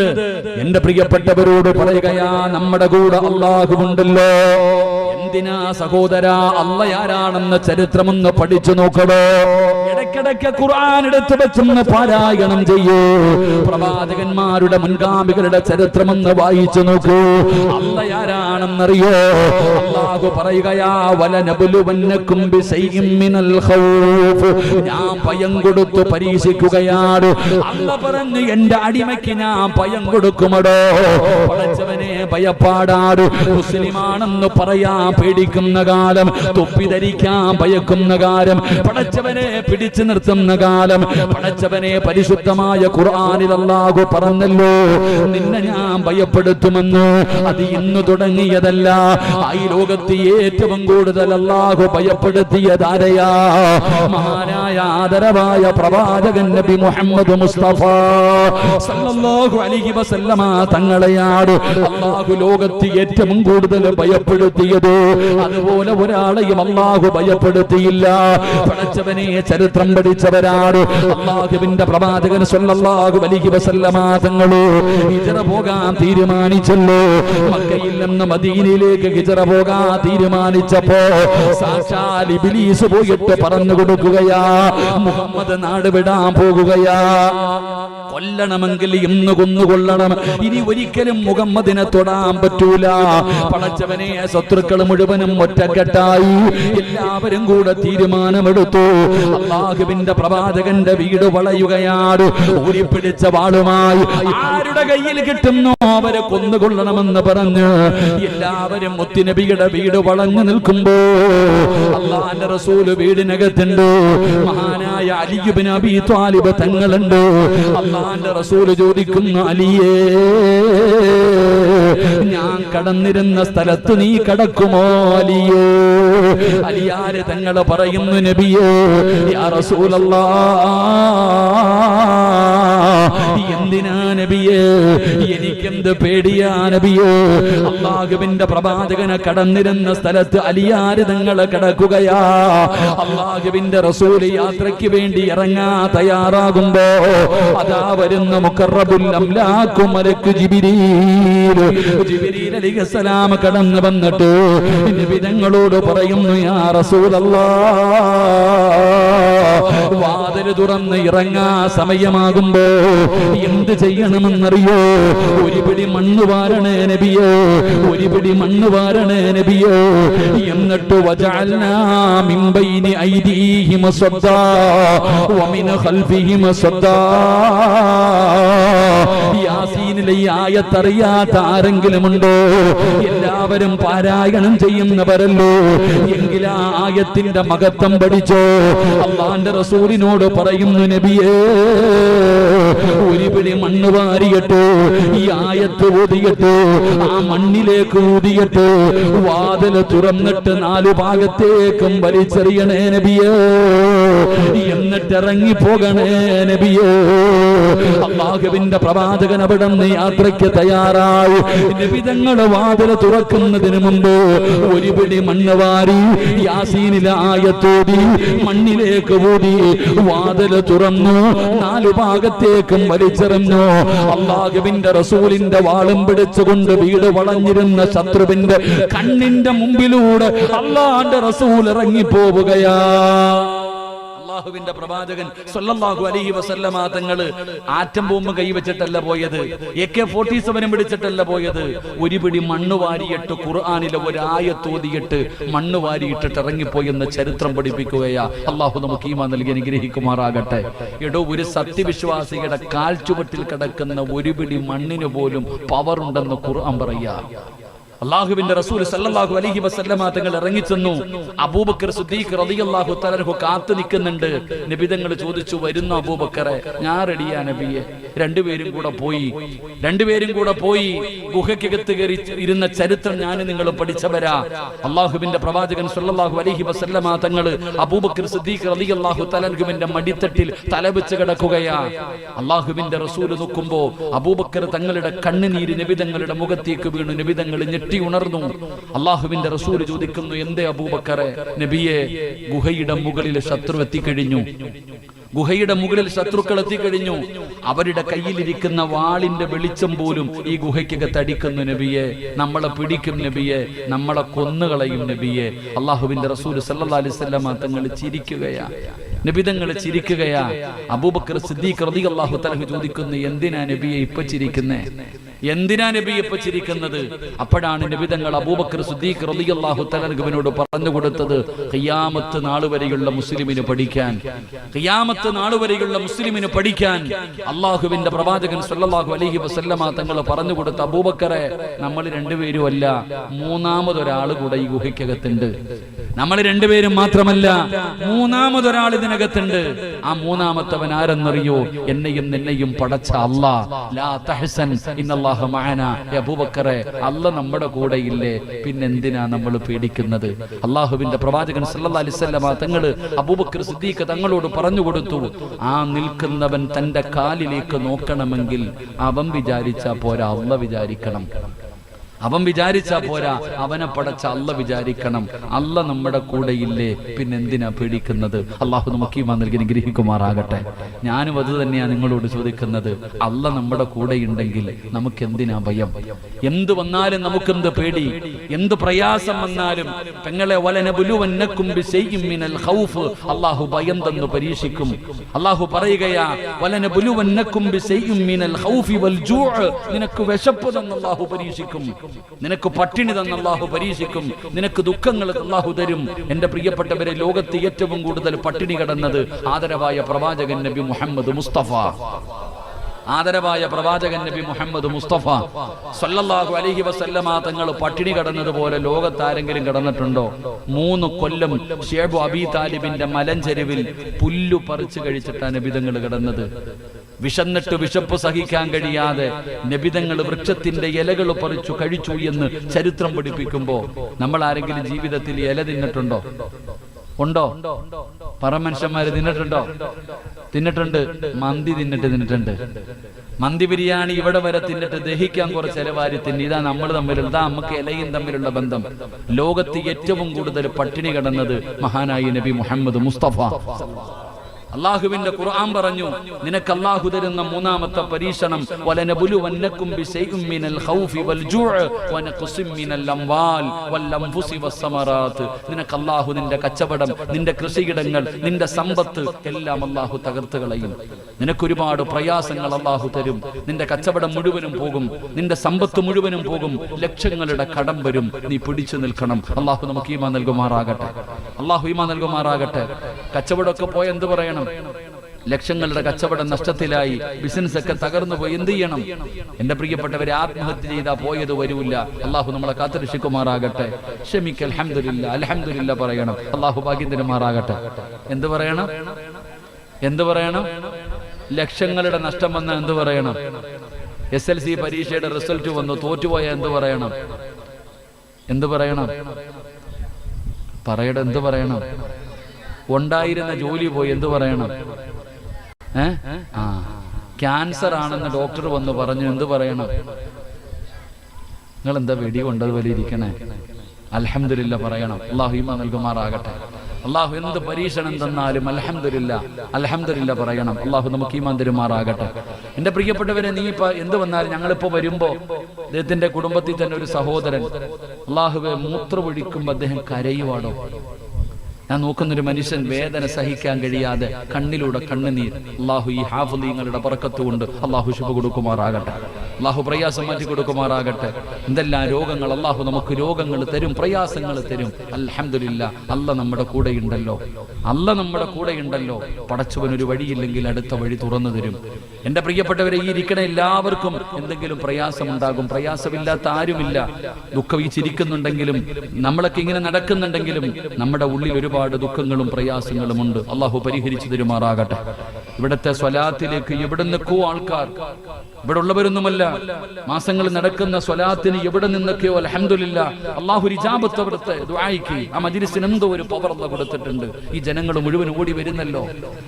എന്റെ പ്രിയപ്പെട്ടവരോട് പറയുകയാ, നമ്മുടെ കൂടെ അല്ലാഹുവുണ്ടല്ലോ. എന്തിനാ സഹോദരാ അല്ല ആരാണെന്ന ചരിത്രമൊന്ന് പഠിച്ചു നോക്കണോ? ഇടയ്ക്കിടയ്ക്ക് ഖുർആൻ എടുത്തു വെച്ചൊന്ന് പാരായണം ചെയ്യൂ. പ്രവാചകന്മാരുടെ മുൻഗാമികളുടെ ചരിത്രമൊന്ന് വായിച്ചു നോക്കൂ. അല്ല ആരാണെന്നറിയോ? അല്ലാഹു പറയുകയാ, വലനബ്ലുവന്നകും ബിശൈഇൻ മിനൽ ഖൗഫ്. ഞാൻ ഭയം കൊടുത്തു പരീക്ഷിക്കുകയാണ്. അല്ല പറഞ്ഞു, എന്റെ അടിമയ്ക്ക് ഞാൻ ഭയം കൊടുക്കുമടോ. പടച്ചവനെ ഭയപ്പാടാട്. മുസ്ലിമാണെന്ന് പറയാൻ പേടിക്കുന്ന കാലം, തൊപ്പി ധരിക്കാൻ ഭയക്കുന്ന കാലം, പടച്ചവനെ പിടിച്ചു നിർത്തുന്ന കാലം, പടച്ചവനെ പരിശുദ്ധമായ ഖുർആനിൽ അല്ലാഹു പറഞ്ഞല്ലോ, നിന്നെ ഞാൻ ഭയപ്പെടുത്തുമെന്ന്. അത് ഇന്ന് തുടങ്ങിയതല്ല. ഈ ലോകത്ത് ഏറ്റവും കൂടുതൽ അല്ലാഹു ഭയപ്പെടുത്തിയതാരയാ? മഹാനായ ആദരവായ പ്രവാചകൻ നബി മുഹമ്മദ് മുസ്തഫ സല്ലല്ലാഹു അലൈഹി വസല്ലമ തങ്ങളെയാണ് അല്ലാഹു ലോകത്ത് ഏറ്റവും കൂടുതൽ ഭയപ്പെടുത്തിയത്. അതുപോലെ ഒരാളെയും അല്ലാഹു ഭയപ്പെടുത്തിയില്ല. പടച്ചവനെ ചരിത്രം പഠിച്ചവരാണ്. അല്ലാഹുവിന്റെ പ്രവാചകൻ സല്ലല്ലാഹു അലൈഹി വസല്ലമ തങ്ങൾ ഹിജ്റ പോകാൻ തീരുമാനിച്ചല്ലോ. മക്കയിൽ നിന്ന് മദീനയിലേക്ക് ഹിജ്റ പോകാൻ തീരുമാനിച്ചപ്പോ സാക്ഷാൽ ഇബ്ലീസ് പോയിട്ട് പറഞ്ഞു കൊടുക്കുകയാ, മുഹമ്മദ് നാട് വിടാൻ പോകുകയാ. കൊല്ലണമെങ്കിൽ ഇന്ന് കൊന്നുകൊള്ളണം. ഇനി ഒരിക്കലും മുഹമ്മദിനെ തൊടാൻ പറ്റൂല. പടച്ചവനെ ശത്രുക്കൾ മുഴുവനും ഒറ്റക്കെട്ടായി എല്ലാവരും കൂടെ തീരുമാനമെടുത്തു. അല്ലാഹുവിന്റെ പ്രവാചകന്റെ വീട് വളയുകയാണ്. ഊരിപ്പിടിച്ച വാളുമായി ആരുടെ കയ്യിൽ കിട്ടുന്നു അവരെ കൊന്നുകൊള്ളണമെന്ന് പറഞ്ഞ് എല്ലാവരും മുത്തുനബിയുടെ വീട് വളഞ്ഞു നിൽക്കുമ്പോ അല്ലാഹുവിന്റെ റസൂല് വീടിനകത്തുണ്ട്. മഹാനായ അലി ഇബ്നു അബീ ത്വാലിബ് തങ്ങളുണ്ട്. അല്ലാഹുവിന്റെ റസൂല് ചോദിക്കുന്നു, അലിയേ, ഞാൻ കടന്നിരുന്ന സ്ഥലത്ത് നീ കടക്കുമോ അലിയേ? അലിയാര് തങ്ങള് പറയുന്നു, നബിയേ, യാ റസൂലല്ലാഹ്, എന്തിനാ നബിയേ? എനിക്കെന്ത് പേടിയാ നബിയേ? അല്ലാഹുവിന്റെ പ്രവാചകനെ കടന്നിരുന്ന സ്ഥലത്ത് അലിയാര് തങ്ങള് കിടക്കുകയാ. അല്ലാഹുവിന്റെ റസൂല് യാത്രയ്ക്ക് വേണ്ടി ഇറങ്ങാൻ തയ്യാറാകുമ്പോ അതാ വരുന്ന മുഖറബുൽ അംലാഖു മലക്ക് ജിബ്രീൽ അലൈഹിസ്സലാം കടന്നു വന്നിട്ട് നബി തങ്ങളോട് പറയുന്നു, യാ റസൂലല്ലാഹ്, വാതിൽ തുറന്ന് ഇറങ്ങാ സമയമാകുമ്പോ എന്ത് ചെയ്യണമെന്നറിയോ? ഒരു പിടി മണ്ണ് വാരണേ നബിയോ, ഒരു പിടി മണ്ണ് വാരണേ നബിയോ. എന്നിട്ട് വജഅൽനാ മിൻ ബൈനി ഐദീഹിം സദ്ദാ വമിൻ ഖൽഫിഹിം സദ്ദാ. യാസീനിലെ ഈ ആയത്തറിയാത്ത ആരെങ്കിലും ഉണ്ടോ? എല്ലാവരും പാരായണം ചെയ്യുന്നവരല്ലോ. എങ്കിൽ ആ ആയത്തിന്റെ മഹത്വം പഠിച്ചോ. അല്ലാഹുവിന്റെ റസൂലിനോട് പറയുന്നു, നബിയേ, ഒരു പിടി മണ്ണ് വാരിയിട്ട് ഈ ആയത്ത് ഊതിയിട്ട് ആ മണ്ണിലേക്ക് ഊതിയിട്ട് വാതിൽ തുറന്നിട്ട് 4 ഭാഗത്തേക്കും വലിച്ചെറിയണേ നബിയേ. എന്നിട്ട് ഇറങ്ങി പോകണേ നബിയേ. അല്ലാഹുവിന്റെ പ്രവാചകൻ അവിടെ നിന്ന് യാത്രയ്ക്ക് തയ്യാറായി. നബി തങ്ങളുടെ വാതിൽ തുറക്കുന്നതിന് മുമ്പ് ഒരു പിടി മണ്ണ് വാരി യാസീനിലെ ആയത്തോതി മണ്ണിലേക്ക് ഊതി വാതിൽ തുറന്നു 4 ഭാഗത്തേക്കും വലിച്ചെറിഞ്ഞു. അല്ലാഹുവിന്റെ റസൂലിന്റെ വാളും പിടിച്ചുകൊണ്ട് വീട് വളഞ്ഞിരുന്ന ശത്രുവിന്റെ കണ്ണിന്റെ മുമ്പിലൂടെ അല്ലാഹുവിന്റെ റസൂൽ ഇറങ്ങി പോവുകയാ. അല്ലാഹുവിന്റെ പ്രവാചകൻ സല്ലല്ലാഹു അലൈഹി വസല്ലമ തങ്ങള് ആറ്റം ബോംബ് കൈവച്ചിട്ടല്ല പോയത്, AK-47 പിടിച്ചിട്ടല്ല പോയത്. ഒരു പിടി മണ്ണ് വാരിയിട്ട് ഖുർആനിലെ ഒരായത്തോതിയിട്ട് മണ്ണ് വാരിയിട്ടിട്ട് ഇറങ്ങിപ്പോയെന്ന് ചരിത്രം പഠിപ്പിക്കുകയാ. അല്ലാഹു നമുക്ക് ഈമാൻ നൽകി അനുഗ്രഹിക്കുമാറാകട്ടെ. എടോ, ഒരു സത്യവിശ്വാസിയുടെ കാൽച്ചുവട്ടിൽ കിടക്കുന്ന ഒരു പിടി മണ്ണിന് പോലും പവർ ഉണ്ടെന്ന് ഖുർആൻ പറയാ. അല്ലാഹുവിന്റെ റസൂൽ സല്ലല്ലാഹു അലൈഹി വസല്ലമ തങ്ങൾ ഇറങ്ങിച്ചെന്നു. അബൂബക്കർ സിദ്ദീഖ് റളിയല്ലാഹു തആല അൻഹു കാത്തു നിൽക്കുന്നുണ്ട്. നബി തങ്ങൾ ചോദിച്ചു, വരുന്നു അബൂബക്കറെ? ഞാൻ റെഡിയാ നബിയെ. രണ്ടുപേരും കൂടെ പോയി ഗുഹയ്ക്കകത്ത് കയറി ഇരുന്ന ചരിത്രം ഞാൻ നിങ്ങൾ പഠിച്ചവരാ. അള്ളാഹുവിന്റെ പ്രവാചകൻ സല്ലല്ലാഹു അലൈഹി വസല്ലമ തങ്ങൾ അബൂബക്കർ സിദ്ദീഖ് റളിയല്ലാഹു തആല അൻഹുവിന്റെ മടിത്തട്ടിൽ തലവെച്ച് കിടക്കുകയാ. അള്ളാഹുവിന്റെ റസൂൽ നോക്കുമ്പോ അബൂബക്കർ തങ്ങളുടെ കണ്ണുനീര് നബി തങ്ങളുടെ മുഖത്തേക്ക് വീണു. നബി തങ്ങൾ ഞെട്ടി ഉണർന്നു. അള്ളാഹുവിന്റെ റസൂൽ ചോദിക്കുന്നു, എന്തേ അബൂബക്കറെ? നബിയെ, ഗുഹയുടെ മുകളിൽ ശത്രു എത്തിക്കഴിഞ്ഞു. ശത്രുക്കൾ എത്തിക്കഴിഞ്ഞു. അവരുടെ കയ്യിലിരിക്കുന്ന വാളിന്റെ വെളിച്ചം പോലും ഈ ഗുഹയ്ക്കകത്ത് അടിക്കുന്നു നബിയെ. നമ്മളെ പിടിക്കും നബിയെ, നമ്മളെ കൊന്നുകളയും നബിയെ. അള്ളാഹുവിന്റെ റസൂൽ സല്ലല്ലാഹു അലൈഹി വസല്ലം തങ്ങൾ ചിരിക്കുകയാ. നബിതങ്ങൾ ചിരിക്കുകയാ. അബൂബക്കർ സിദ്ദീഖ് റളിയല്ലാഹു തആല ചോദിക്കുന്നു, എന്തിനാ നബിയെ ഇപ്പൊ ചിരിക്കുന്നേ? എന്തിനാ നബി ഇപ്പൊ ചിരിക്കുന്നത്? അപ്പോഴാണ് നബിതങ്ങൾ അബൂബക്കർ സിദ്ദീഖ് റളിയല്ലാഹു തആല അൻഹുവിനോട് പറഞ്ഞു കൊടുത്തത്, ഖിയാമത്ത് നാൾ വരെയുള്ള മുസ്ലിമിന് പഠിക്കാൻ അള്ളാഹുവിന്റെ പ്രവാചകൻ സല്ലല്ലാഹു അലൈഹി വസല്ലമ തങ്ങൾ പറഞ്ഞു കൊടുത്ത, അബൂബക്കറെ, നമ്മൾ രണ്ടുപേരും അല്ല, മൂന്നാമതൊരാൾ കൂടെ ഈ ഗുഹയ്ക്കകത്തുണ്ട്. നമ്മൾ രണ്ടുപേരും മാത്രമല്ല, മൂന്നാമതൊരാൾ ഇതിനകത്തുണ്ട്. ആ മൂന്നാമത്തവൻ ആരെന്നറിയോ? എന്നെയും നിന്നെയും പടച്ച അല്ലാഹ്. ലാ തഹ്സൻ ഇന്നല്ലാഹു മഅനാ. അബൂബക്കറെ, അല്ലാഹ് നമ്മുടെ കൂടെ ഇല്ലേ, പിന്നെന്തിനാ നമ്മൾ പേടിക്കുന്നത്? അള്ളാഹുവിന്റെ പ്രവാചകൻ സല്ലല്ലാഹു അലൈഹി വസല്ലമ തങ്ങൾ അബൂബക്കർ സിദ്ദീഖ് തങ്ങളോട് പറഞ്ഞു കൊടുത്തു, ആ നിൽക്കുന്നവൻ തന്റെ കാലിലേക്ക് നോക്കണമെങ്കിൽ അവൻ വിചാരിച്ചാ പോരാ, അല്ലാഹ് വിചാരിക്കണം. അവനെ പടച്ച അല്ലാഹ് വിചാരിക്കണം. അല്ലാഹ് നമ്മുടെ കൂടെ ഇല്ലേ, പിന്നെന്തിനാ പേടിക്കുന്നത്? അള്ളാഹു നമുക്ക് ഈമാൻ നൽകി അനുഗ്രഹിക്കുമാറാകട്ടെ. ഞാനും അത് തന്നെയാ നിങ്ങളോട് ചോദിക്കുന്നത്. അല്ലാഹ് നമ്മുടെ കൂടെ ഉണ്ടെങ്കിൽ നമുക്ക് എന്തിനാ ഭയം? എന്ത് വന്നാലും നമുക്കെന്ത് പേടി? എന്ത് പ്രയാസം വന്നാലും പെങ്ങളെ, വലനബുലുവന്നകും ബിശൈഇൻ മിനൽ ഖൗഫ്. അല്ലാഹു ഭയം തന്നു പരീക്ഷിക്കും. അല്ലാഹു പറയുകയാ, വലനബുലുവന്നകും ബിശൈഇൻ മിനൽ ഖൗഫി വൽ ജൂഅ്. നിനക്ക് വിശപ്പ് തന്ന് അല്ലാഹു പരീക്ഷിക്കും, നിനക്ക് പട്ടിണി തന്ന് അല്ലാഹു പരീക്ഷിക്കും, നിനക്ക് ദുഃഖങ്ങൾ അല്ലാഹു തരും. എന്റെ പ്രിയപ്പെട്ടവരെ, ലോകത്ത് ഏറ്റവും കൂടുതൽ പട്ടിണി കിടന്നത് ആദരവായ പ്രവാചകൻ നബി മുഹമ്മദ് മുസ്തഫ സല്ലല്ലാഹു അലൈഹി വസല്ലമ തങ്ങൾ പട്ടിണി കിടന്നതുപോലെ ലോകത്താരെങ്കിലും കിടന്നിട്ടുണ്ടോ? 3 കൊല്ലം ശൈബ് അബീ താലിബിന്റെ മലഞ്ചെരുവിൽ പുല്ലു പറിച്ചു കഴിച്ചിട്ടാണ് നബിതങ്ങൾ കിടന്നത്. വിശന്നിട്ട് വിശപ്പ് സഹിക്കാൻ കഴിയാതെ നബിതങ്ങൾ വൃക്ഷത്തിന്റെ ഇലകൾ പറിച്ചു കഴിച്ചു എന്ന് ചരിത്രം പഠിപ്പിക്കുമ്പോ നമ്മൾ ആരെങ്കിലും ജീവിതത്തിൽ ഇല തിന്നിട്ടുണ്ടോ? ഉണ്ടോ? പറമനുഷ്യന്മാര് തിന്നിട്ടുണ്ട്. മന്തി തിന്നിട്ടുണ്ട്. മന്തി ബിരിയാണി ഇവിടെ വരെ തിന്നിട്ട് ദഹിക്കാൻ കുറച്ച് ഇലവാരി തിന്നി. ഇതാ നമ്മൾ തമ്മിലുള്ള, നമുക്ക് ഇലയും തമ്മിലുള്ള ബന്ധം. ലോകത്ത് ഏറ്റവും കൂടുതൽ പട്ടിണി കിടന്നത് മഹാനായി നബി മുഹമ്മദ് മുസ്തഫ. അല്ലാഹുവിന്റെ ഖുർആൻ പറഞ്ഞു, നിനക്ക് അല്ലാഹു തരുന്ന മൂന്നാമത്തെ പരീക്ഷണം, വലനബുലുവന്നകും ബിശൈഇൻ മിനൽ ഖൗഫി വൽ ജൂഅ് വനഖ്സിൻ മിനൽ അംവാൽ വൽ അൻഫുസി വസ്സമറാത്ത്. നിനക്ക് അല്ലാഹു നിന്റെ കച്ചവടം, നിന്റെ കൃഷിയിടങ്ങൾ, നിന്റെ സമ്പത്ത് എല്ലാം അല്ലാഹു തകർത്ത് കളയും. നിനക്ക് ഒരുപാട് പ്രയാസങ്ങൾ അല്ലാഹു തരും. നിന്റെ കച്ചവടം മുഴുവനും പോകും, നിന്റെ സമ്പത്ത് മുഴുവനും പോകും, ലക്ഷങ്ങളുടെ കടം വരും. നീ പിടിച്ചു നിൽക്കണം. അല്ലാഹു നമുക്ക് ഈമാൻ നൽകുമാറാകട്ടെ. കച്ചവടമൊക്കെ പോയ എന്ത് പറയണം? ലക്ഷങ്ങളുടെ കച്ചവടം നഷ്ടത്തിലായി, ബിസിനസ് ഒക്കെ തകർന്നു പോയി, എന്ത് ചെയ്യണം? എന്റെ പ്രിയപ്പെട്ടവരെ, ആത്മഹത്യ ചെയ്താൽ പോയത് വരൂല്ല. അള്ളാഹു നമ്മളെ കാത്തുരക്ഷിക്കുമാറാകട്ടെ. ക്ഷമിക്ക്, അൽഹംദുലില്ലാ പറയണം. അള്ളാഹു ഭാഗ്യം തരുമാറാകട്ടെ. എന്ത് പറയണം? ലക്ഷങ്ങളുടെ നഷ്ടം വന്ന എന്ത് പറയണം? SLC പരീക്ഷയുടെ റിസൾട്ട് വന്നു, തോറ്റുപോയ എന്ത് പറയണം? എന്ത് പറയണം? ഉണ്ടായിരുന്ന ജോലി പോയി, എന്ത് പറയണം? ക്യാൻസർ ആണെന്ന് ഡോക്ടർ വന്ന് പറഞ്ഞു, എന്ത് പറയണം? നിങ്ങൾ എന്താ വെടി കൊണ്ടതുപോലെ ഇരിക്കണേ? അൽഹംദുലില്ലാ പറയണം. അല്ലാഹു ഈമാൻ നൽകുമാറാകട്ടെ. അല്ലാഹു എന്ത് പരീക്ഷണം തന്നാലും അൽഹംദുലില്ലാ പറയണം. അല്ലാഹു നമുക്ക് ഈമാൻ തരുമാറാകട്ടെ. എന്റെ പ്രിയപ്പെട്ടവരെ, നീ ഇപ്പൊ എന്ത് വന്നാലും, ഞങ്ങളിപ്പോ വരുമ്പോ അദ്ദേഹത്തിന്റെ കുടുംബത്തിൽ തന്നെ ഒരു സഹോദരൻ അല്ലാഹുവേ മൂത്രമൊഴിക്കുമ്പോ അദ്ദേഹം കരയുവാടോ. ഞാൻ നോക്കുന്നൊരു മനുഷ്യൻ വേദന സഹിക്കാൻ കഴിയാതെ കണ്ണിലൂടെ കണ്ണുനീർ. അല്ലാഹു ഈ ഹാഫിളീങ്ങളുടെ ബറക്കത്ത് കൊണ്ട് അല്ലാഹു ശുഭ കൊടുക്കുമാറാകട്ടെ. അല്ലാഹു പ്രയാസം മാറ്റി കൊടുക്കുമാറാകട്ടെ. എന്തെല്ലാം രോഗങ്ങൾ അല്ലാഹു നമുക്ക് രോഗങ്ങൾ തരും, പ്രയാസങ്ങൾ തരും. അൽഹംദുലില്ലാ, അല്ലാഹ് നമ്മുടെ കൂടെ ഉണ്ടല്ലോ. പടച്ചവനൊരു വഴിയില്ലെങ്കിൽ അടുത്ത വഴി തുറന്നു തരും. എന്റെ പ്രിയപ്പെട്ടവരെ, ഈ ഇരിക്കണ എല്ലാവർക്കും എന്തെങ്കിലും പ്രയാസമുണ്ടാകും. പ്രയാസമില്ലാത്ത ആരുമില്ല. ദുഃഖം ഈ ചിരിക്കുന്നുണ്ടെങ്കിലും, നമ്മളൊക്കെ ഇങ്ങനെ നടക്കുന്നുണ്ടെങ്കിലും നമ്മുടെ ഉള്ളിൽ ഒരുപാട് ഒരുപാട് ദുഃഖങ്ങളും പ്രയാസങ്ങളും ഉണ്ട്. അള്ളാഹു പരിഹരിച്ചു തരുമാറാകട്ടെ. ഇവിടുത്തെ സ്വലാത്തിലേക്ക് എവിടെ നിന്നൊക്കെയോ ആൾക്കാർ, ഇവിടെ ഉള്ളവരൊന്നുമല്ല, മാസങ്ങൾ നടക്കുന്ന സ്വലാത്തിന് എവിടെ നിന്നൊക്കെയോ അൽഹംദുലില്ലാഹ് അള്ളാഹു ഇജാബത്ത് അവിടുത്തെ ദുആയിക്ക് ആ മജ്ലിസിന് എന്തോ ഒരു പവർ അല്ലാഹു കൊടുത്തിട്ടുണ്ട്. ഈ ജനങ്ങൾ മുഴുവൻ ഓടി വരുന്നല്ലോ,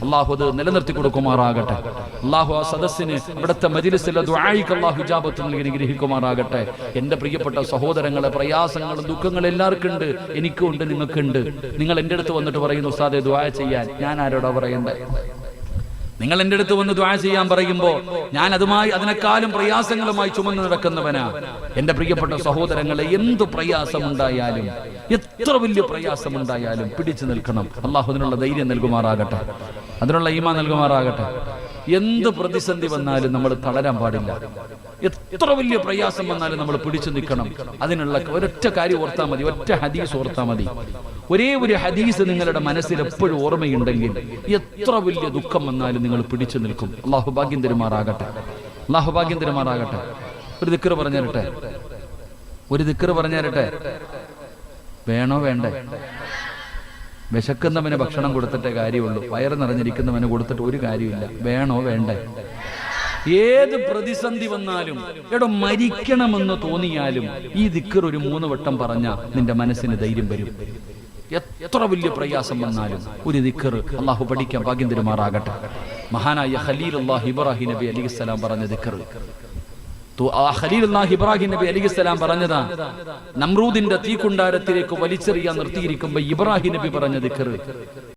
അള്ളാഹു അത് നിലനിർത്തി കൊടുക്കുമാറാകട്ടെ. അള്ളാഹു ആ സദസ്സിന് ഇവിടുത്തെ മജ്ലിസിലെ ദുആയിക്ക് അള്ളാഹു ഇജാബത്ത് നൽകി അനുഗ്രഹിക്കുമാറാകട്ടെ. എന്റെ പ്രിയപ്പെട്ട സഹോദരങ്ങളെ, പ്രയാസങ്ങളും ദുഃഖങ്ങളും എല്ലാവർക്കും ഉണ്ട്, എനിക്കും ഉണ്ട്, നിങ്ങൾക്കുണ്ട്. നിങ്ങൾ എൻ്റെ അടുത്ത് വന്നിട്ട് പറയുന്നു ഉസ്താദേ ദുആ ചെയ്യാൻ, ഞാൻ ആരോടാ പറയണ്ടേ? നിങ്ങൾ എൻ്റെ അടുത്ത് വന്ന് ദുആ ചെയ്യാൻ പറയുമ്പോൾ ഞാൻ അതിനേക്കാളും പ്രയാസങ്ങളുമായി ചുമന്ന് നടക്കുന്നവനാ. എൻ്റെ പ്രിയപ്പെട്ട സഹോദരങ്ങളെ, എന്ത് പ്രയാസമുണ്ടായാലും, എത്ര വലിയ പ്രയാസമുണ്ടായാലും പിടിച്ചു നിൽക്കണം. അള്ളാഹു അതിനുള്ള ധൈര്യം നൽകുമാറാകട്ടെ, അതിനുള്ള ഈമാൻ നൽകുമാറാകട്ടെ. എന്ത് പ്രതിസന്ധി വന്നാലും നമ്മൾ തളരാൻ പാടില്ല. എത്ര വലിയ പ്രയാസം വന്നാലും നമ്മൾ പിടിച്ചു നിൽക്കണം. അതിനുള്ള ഒരൊറ്റ കാര്യം ഓർത്താൽ മതി, ഒറ്റ ഹദീസ് ഓർത്താൽ മതി. ഒരേ ഒരു ഹദീസ് നിങ്ങളുടെ മനസ്സിൽ എപ്പോഴും ഓർമ്മയുണ്ടെങ്കിൽ എത്ര വലിയ ദുഃഖം വന്നാലും നിങ്ങൾ പിടിച്ചു നിൽക്കും. അള്ളാഹു ഭാഗ്യം തരുമാറാകട്ടെ, അള്ളാഹു ഭാഗ്യം തരുമാറാകട്ടെ. ഒരു ദിക്ർ പറഞ്ഞുതരട്ടെ, ഒരു ദിക്ർ പറഞ്ഞുതരട്ടെ. വേണോ വേണ്ടേ? വിശക്കുന്നവന് ഭക്ഷണം കൊടുത്തിട്ടേ കാര്യമുള്ളൂ, വയറ് നിറഞ്ഞിരിക്കുന്നവന് കൊടുത്തിട്ട് ഒരു കാര്യമില്ല. വേണോ വേണ്ടേ? ഏത് പ്രതിസന്ധി വന്നാലും, എടോ മരിക്കണമെന്ന് തോന്നിയാലും ഈ ദിക്ർ ഒരു 3 വട്ടം പറഞ്ഞ നിന്റെ മനസ്സിന് ധൈര്യം വരും. എത്ര വലിയ പ്രയാസം വന്നാലും ഒരു ദിക്ർ അള്ളാഹു പഠിക്കാൻ ഭാഗ്യം തരുമാറാകട്ടെ. മഹാനായ ഖലീലുല്ലാഹി ഇബ്രാഹിം നബി അലൈഹിസ്സലാം പറഞ്ഞ ദിക്ർ, ഖലീലുല്ലാഹി ഇബ്രാഹിം നബി അലൈഹിസ്സലാം പറഞ്ഞതാ. നമ്രൂദിന്റെ തീക്കുണ്ടാരത്തിലേക്ക് വലിച്ചെറിയാൻ നിർത്തിയിരിക്കുമ്പോ ഇബ്രാഹിം നബി പറഞ്ഞ ദിക്ർ,